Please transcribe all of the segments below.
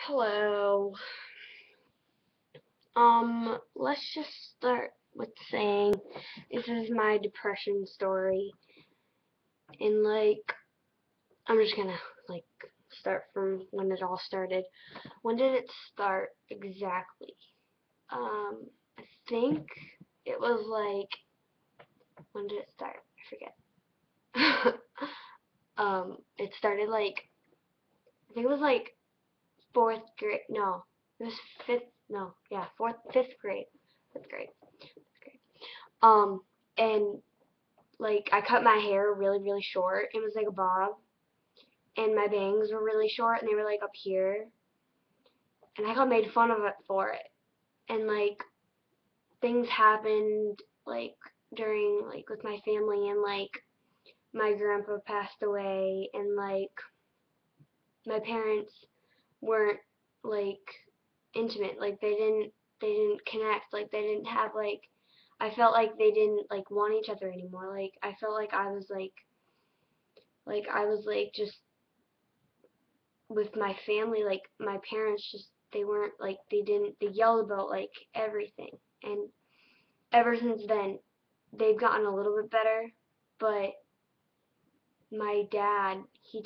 Hello. Let's just start with saying this is my depression story. And I'm just gonna like start from when it all started. When did it start exactly? I think it was when did it start? I forget. It started I think it was fourth grade. No, it was fifth. No, yeah, fifth grade. Fifth grade. Fifth grade. Um, and I cut my hair really, really short. It was like a bob, and my bangs were really short, and they were like up here, and I got made fun of it for it. And things happened during with my family, and my grandpa passed away, and my parents weren't like intimate. They didn't connect. They didn't have I felt like they didn't want each other anymore. I felt like I was I was just with my family, my parents just they weren't they yelled about everything. And ever since then they've gotten a little bit better, but my dad, he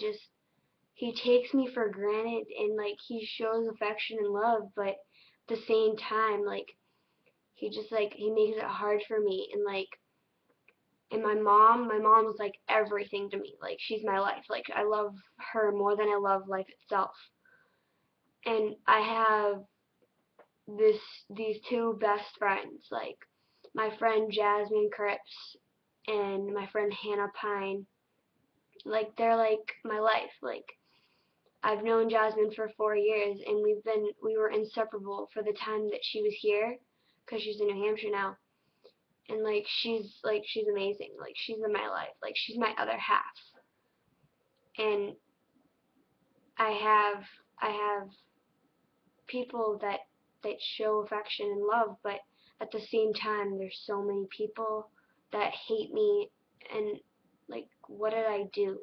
takes me for granted, and he shows affection and love, but at the same time he just he makes it hard for me. And my mom was everything to me. She's my life. I love her more than I love life itself. And I have this these two best friends, my friend Jasmine Cripps and my friend Hannah Pine. They're my life. I've known Jasmine for 4 years, and we were inseparable for the time that she was here, cause she's in New Hampshire now. And she's amazing. She's in my life. She's my other half. And I have people that show affection and love, but at the same time there's so many people that hate me. And what did I do?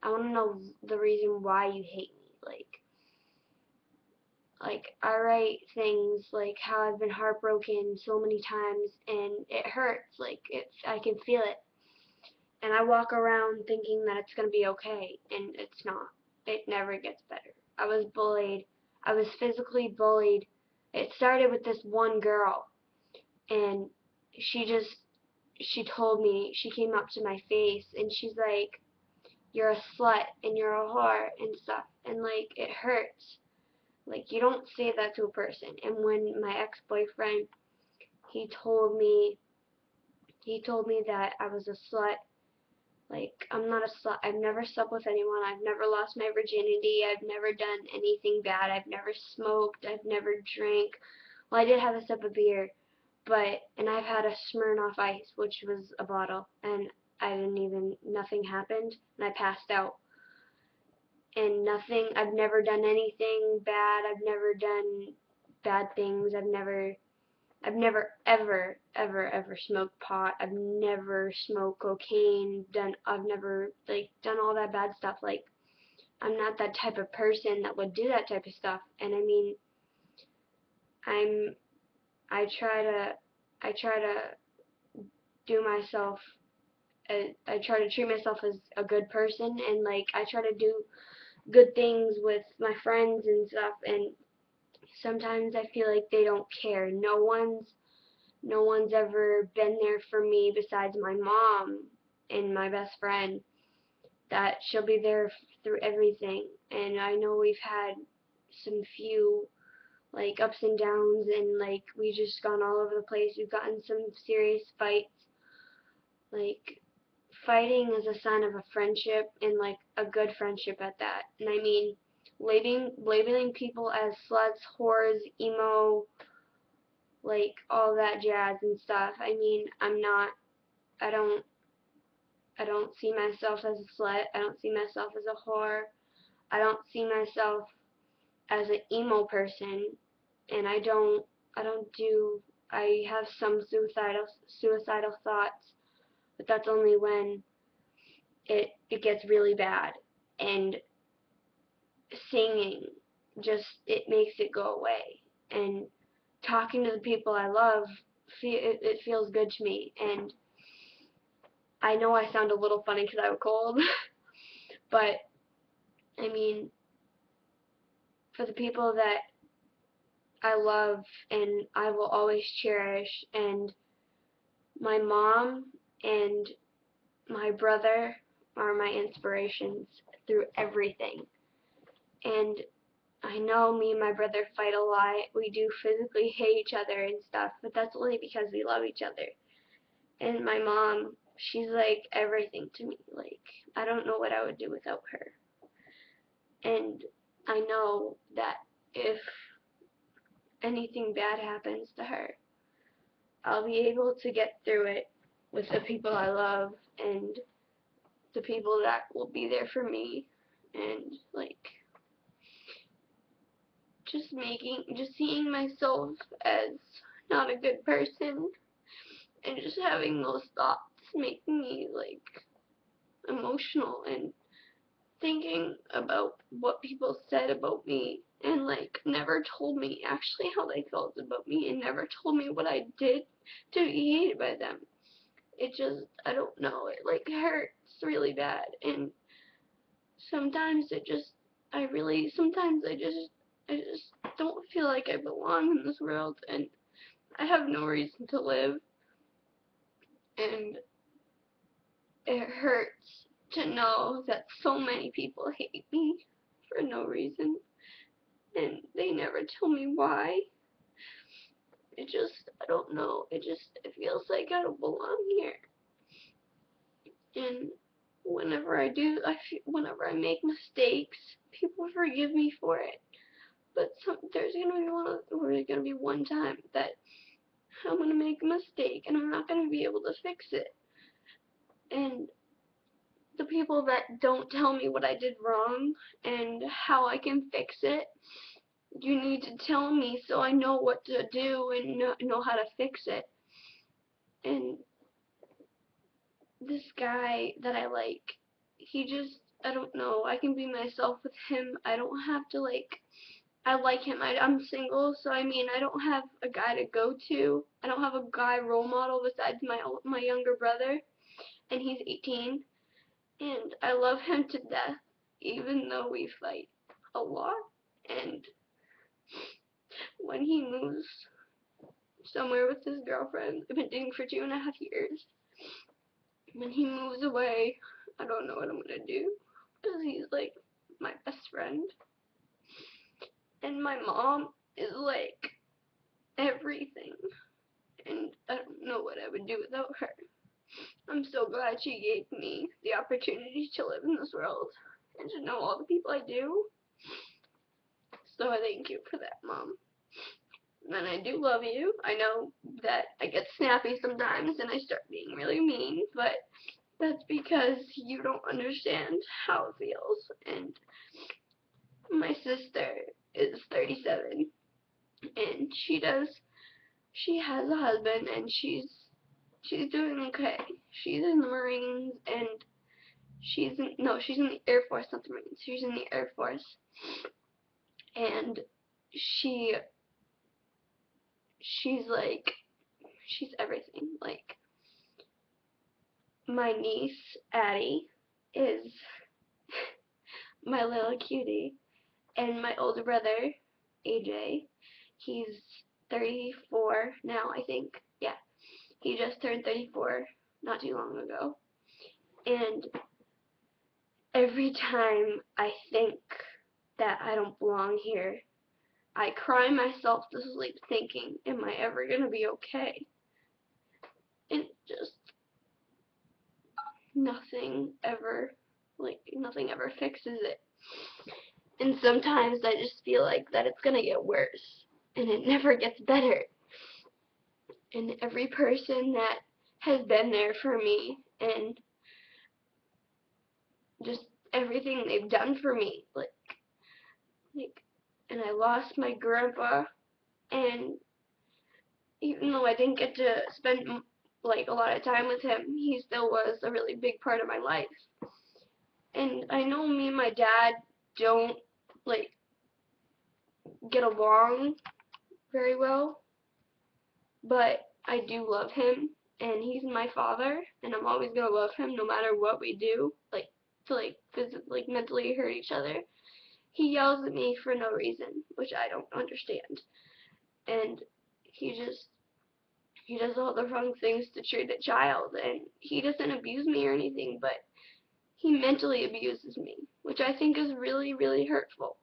I want to know the reason why you hate me. I write things how I've been heartbroken so many times, and it hurts. I can feel it, and I walk around thinking that it's going to be okay, and it's not. It never gets better. I was bullied. I was physically bullied. It started with this one girl, and she just she told me, she came up to my face and she's like, "You're a slut and you're a whore" and stuff. And it hurts. You don't say that to a person. And when my ex-boyfriend, he told me he told me that I was a slut. I'm not a slut. I've never slept with anyone. I've never lost my virginity. I've never done anything bad. I've never smoked. I've never drank. Well, I did have a sip of beer, and I've had a Smirnoff Ice, which was a bottle, and nothing happened, and I passed out. And I've never done anything bad. I've never done bad things. I've never ever smoked pot. I've never smoked cocaine. I've never done all that bad stuff. I'm not that type of person that would do that type of stuff. And I mean, I'm I try to I try to do myself. I try to treat myself as a good person, and I try to do good things with my friends and stuff. And sometimes I feel like they don't care. No one's ever been there for me besides my mom and my best friend, that she'll be there through everything. And I know we've had some few ups and downs, and we just gone all over the place. We've gotten some serious fights. Like Fighting is a sign of a friendship, and a good friendship at that. And I mean, labeling people as sluts, whores, emo, all that jazz and stuff. I mean, I don't I don't see myself as a slut. I don't see myself as a whore. I don't see myself as an emo person, and I don't do. I have some suicidal thoughts, but that's only when it gets really bad. And singing, it makes it go away. And talking to the people I love, it feels good to me. And I know I sound a little funny because I'm cold, but I mean, for the people that I love and I will always cherish, and my mom and my brother are my inspirations through everything. And I know me and my brother fight a lot. We do physically hate each other and stuff, but that's only because we love each other. And my mom, she's like everything to me. Like, I don't know what I would do without her. And I know that if anything bad happens to her, I'll be able to get through it with the people I love and the people that will be there for me. And like, just seeing myself as not a good person, and just having those thoughts making me like emotional, and thinking about what people said about me, and like never told me actually how they felt about me, and never told me what I did to be hated by them. It just, I don't know, it like hurts really bad. And sometimes sometimes I just don't feel like I belong in this world, and I have no reason to live. And it hurts to know that so many people hate me for no reason, and they never tell me why. It just, I don't know, it feels like I don't belong here. And whenever I make mistakes, people forgive me for it. But there's gonna be one time that I'm gonna make a mistake and I'm not gonna be able to fix it. And the people that don't tell me what I did wrong and how I can fix it, you need to tell me so I know what to do and know how to fix it. And this guy that I like, I don't know, I can be myself with him. I don't have to I like him. I'm single, so I mean, I don't have a guy to go to. I don't have a guy role model besides my younger brother, and he's 18, and I love him to death, even though we fight a lot. And when he moves somewhere with his girlfriend, I've been dating for 2.5 years. When he moves away, I don't know what I'm gonna do, because he's like my best friend, and my mom is like everything, and I don't know what I would do without her. I'm so glad she gave me the opportunity to live in this world and to know all the people I do. So I thank you for that, Mom. And I do love you. I know that I get snappy sometimes and I start being really mean, but that's because you don't understand how it feels. And my sister is 37, and she has a husband, and she's doing okay. She's in the Marines, and she's in the Air Force, not the Marines. She's in the Air Force, and she's everything. Like, my niece Addie is my little cutie, and my older brother AJ, he's 34 now, I think. Yeah, he just turned 34 not too long ago. And every time I think that I don't belong here, I cry myself to sleep thinking, am I ever gonna be okay? And just nothing ever fixes it. And sometimes I just feel like that it's gonna get worse, and it never gets better. And every person that has been there for me, and just everything they've done for me, and I lost my grandpa, and even though I didn't get to spend a lot of time with him, he still was a really big part of my life. And I know me and my dad don't like get along very well, but I do love him, and he's my father, and I'm always gonna love him no matter what we do, like to physically, mentally hurt each other. He yells at me for no reason, which I don't understand, and he does all the wrong things to treat a child, and he doesn't abuse me or anything, but he mentally abuses me, which I think is really, really hurtful.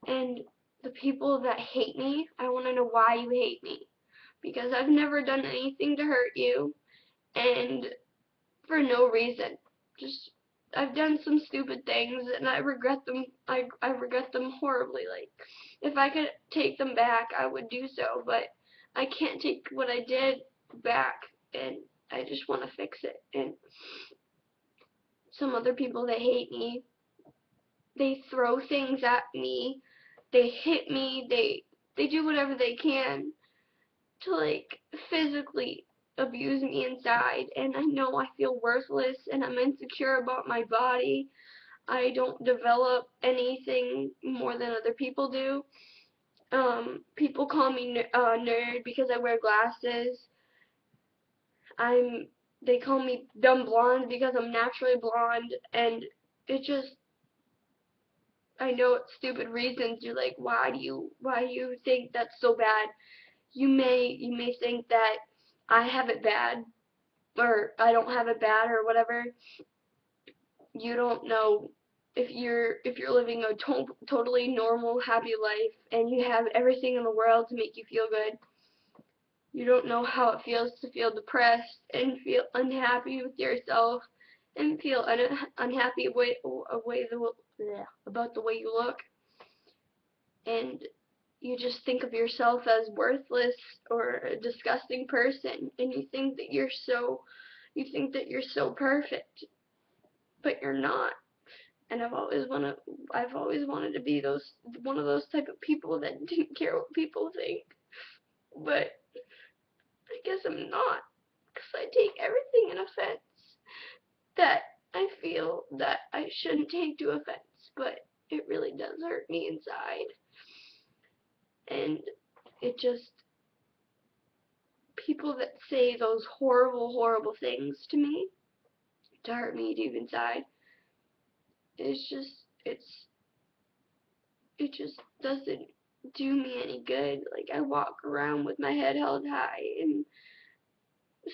And the people that hate me, I want to know why you hate me, because I've never done anything to hurt you, and for no reason. Just I've done some stupid things, and I regret them. I regret them horribly. Like, if I could take them back, I would do so, but I can't take what I did back, and I just want to fix it. And some other people that hate me, they throw things at me, they hit me, they do whatever they can to physically abuse me inside, and I know I feel worthless, and I'm insecure about my body. I don't develop anything more than other people do. People call me nerd because I wear glasses. They call me dumb blonde because I'm naturally blonde, and it just, I know it's stupid reasons. You're like, why do you think that's so bad? You may think that I have it bad, or I don't have it bad, or whatever. You don't know if you're living a totally normal, happy life, and you have everything in the world to make you feel good. You don't know how it feels to feel depressed and feel unhappy with yourself and feel unhappy about the way you look, and you just think of yourself as worthless or a disgusting person, and you think that you're so perfect, but you're not. And I've always wanted to be one of those type of people that didn't care what people think, but I guess I'm not, because I take everything in offense that I feel that I shouldn't take to offense, but it really does hurt me inside. And it just, people that say those horrible, horrible things to me to hurt me deep inside, it just doesn't do me any good. Like, I walk around with my head held high and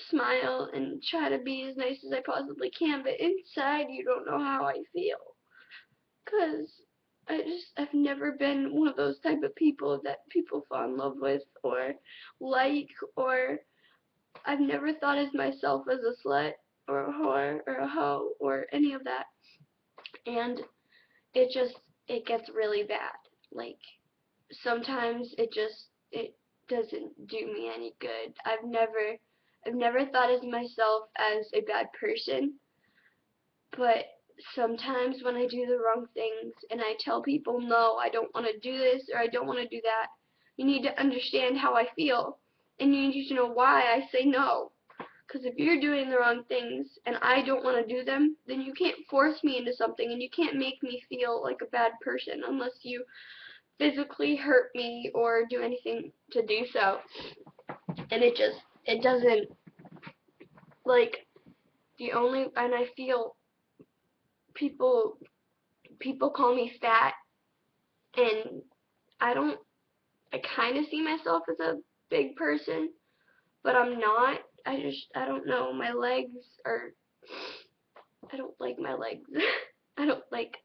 smile and try to be as nice as I possibly can, but inside you don't know how I feel. 'Cause I've never been one of those type of people that people fall in love with or like, or I've never thought of myself as a slut or a whore or a hoe or any of that. And it gets really bad. Like, sometimes it doesn't do me any good. I've never thought of myself as a bad person, but sometimes when I do the wrong things and I tell people, no, I don't want to do this or I don't want to do that, you need to understand how I feel, and you need to know why I say no. Because if you're doing the wrong things and I don't want to do them, then you can't force me into something, and you can't make me feel like a bad person unless you physically hurt me or do anything to do so. And it doesn't, like, and I feel people call me fat, and I kind of see myself as a big person, but I'm not. I don't know, my legs are, I don't like my legs. I don't like,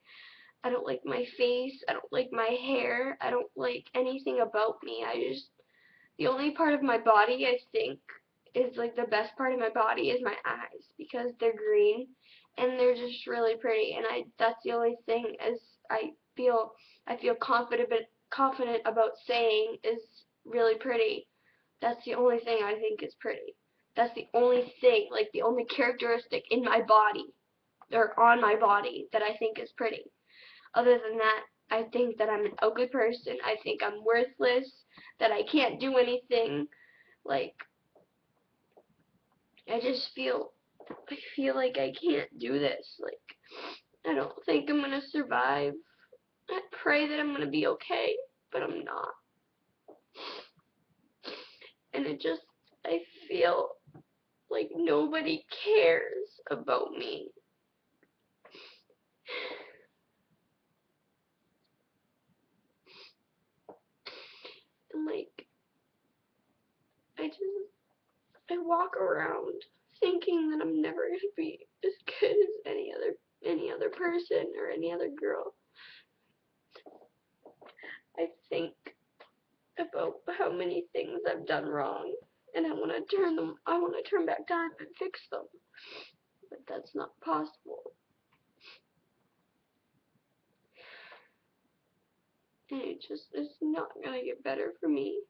I don't like my face, I don't like my hair, I don't like anything about me. The only part of my body I think is like the best part of my body is my eyes, because they're green and they're just really pretty, and that's the only thing is I feel confident about saying is really pretty. That's the only thing I think is pretty. That's the only thing, like the only characteristic in my body or on my body that I think is pretty. Other than that, I think that I'm an ugly person. I think I'm worthless, that I can't do anything. Like, I feel like I can't do this. Like, I don't think I'm gonna survive. I pray that I'm gonna be okay. but I'm not. And I feel like nobody cares about me. And like, I walk around thinking that I'm never gonna be as good as any other person or any other girl. I think about how many things I've done wrong, and I want to turn back time and fix them. But that's not possible. And it's not gonna get better for me.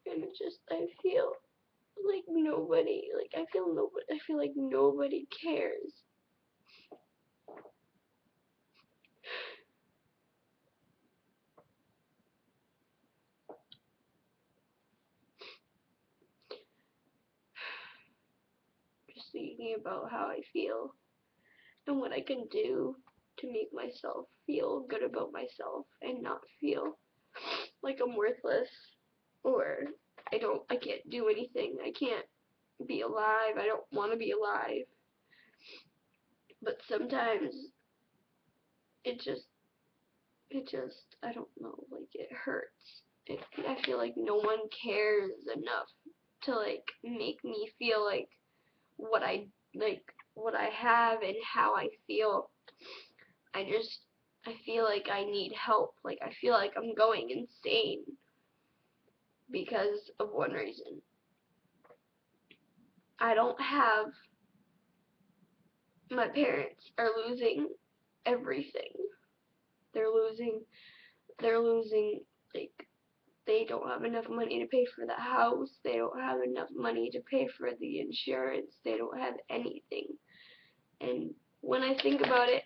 And I feel like I feel like nobody cares. Just thinking about how I feel and what I can do to make myself feel good about myself and not feel like I'm worthless or I can't do anything. I can't be alive. I don't want to be alive. But sometimes it just I don't know, like it hurts. I feel like no one cares enough to like make me feel like what I like what I have and how I feel. I just I feel like I need help. Like I feel like I'm going insane because of one reason. I don't have my parents are losing everything. They're losing they're losing like they don't have enough money to pay for the house. They don't have enough money to pay for the insurance. They don't have anything. And when I think about it,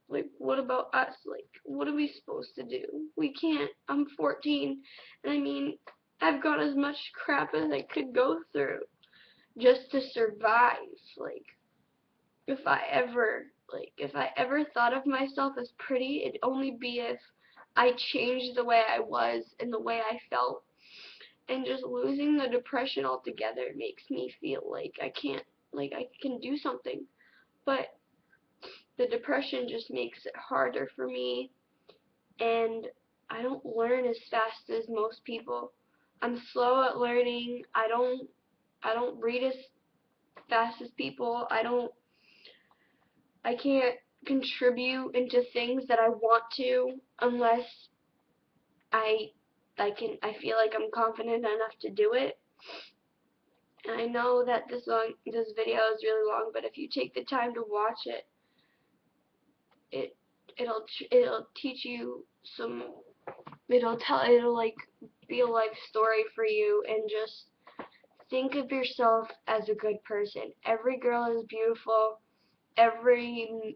like, what about us? Like, what are we supposed to do? We can't. I'm 14, and I mean, I've got as much crap as I could go through just to survive. Like, if I ever thought of myself as pretty, it'd only be if I changed the way I was and the way I felt. And just losing the depression altogether makes me feel like I can do something. But the depression just makes it harder for me, and I don't learn as fast as most people. I'm slow at learning. I don't read as fast as people. I can't contribute into things that I want to unless I I feel like I'm confident enough to do it. And I know that this video is really long, but if you take the time to watch it, it it'll teach you some it'll like be a life story for you, and just think of yourself as a good person. Every girl is beautiful. Every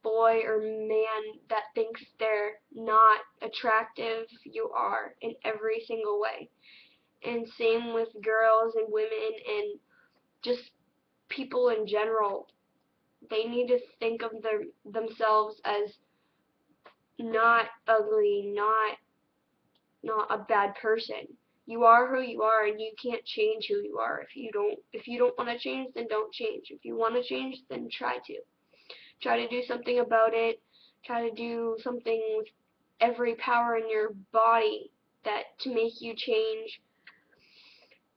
boy or man that thinks they're not attractive, you are in every single way. And same with girls and women and just people in general. They need to think of themselves as not ugly, not a bad person. You are who you are, and you can't change who you are. If you don't want to change, then don't change. If you want to change, then try to. Try to do something about it. Try to do something with every power in your body to make you change.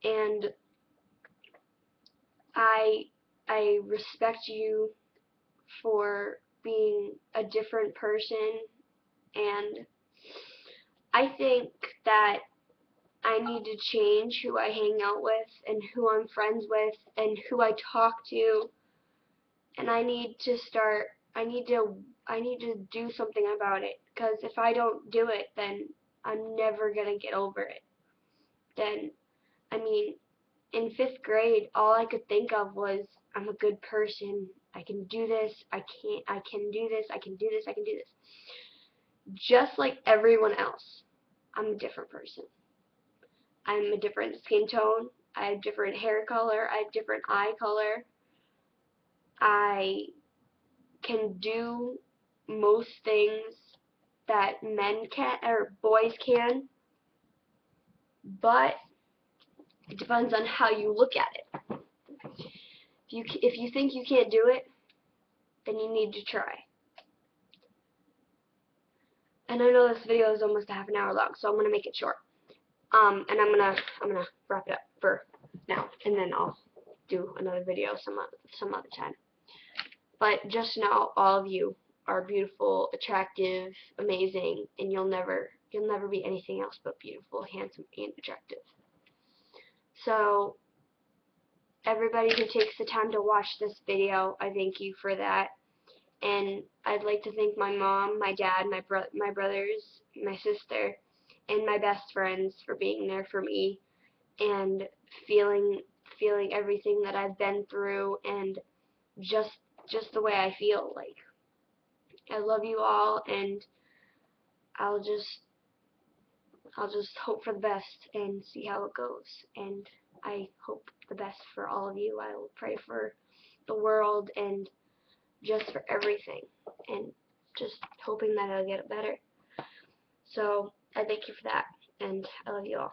And I I respect you for being a different person, and I think that I need to change who I hang out with and who I'm friends with and who I talk to, and I need to do something about it, because if I don't do it, then I'm never going to get over it. Then I mean, in 5th grade, all I could think of was I'm a good person. I can do this. I can do this. I can do this. I can do this. Just like everyone else, I'm a different person. I'm a different skin tone. I have different hair color. I have different eye color. I can do most things that men can or boys can, but it depends on how you look at it. If you think you can't do it, then you need to try. And I know this video is almost a half an hour long, so I'm gonna make it short. And I'm gonna wrap it up for now, and then I'll do another video some other time. But just know, all of you are beautiful, attractive, amazing, and you'll never be anything else but beautiful, handsome, and attractive. So everybody who takes the time to watch this video, I thank you for that. And I'd like to thank my mom, my dad, my brothers, my sister, and my best friends for being there for me and feeling everything that I've been through, and just the way I feel. Like, I love you all, and I'll just hope for the best and see how it goes. And I hope the best for all of you. I will pray for the world and just for everything, and just hoping that it'll get better. So I thank you for that, and I love you all.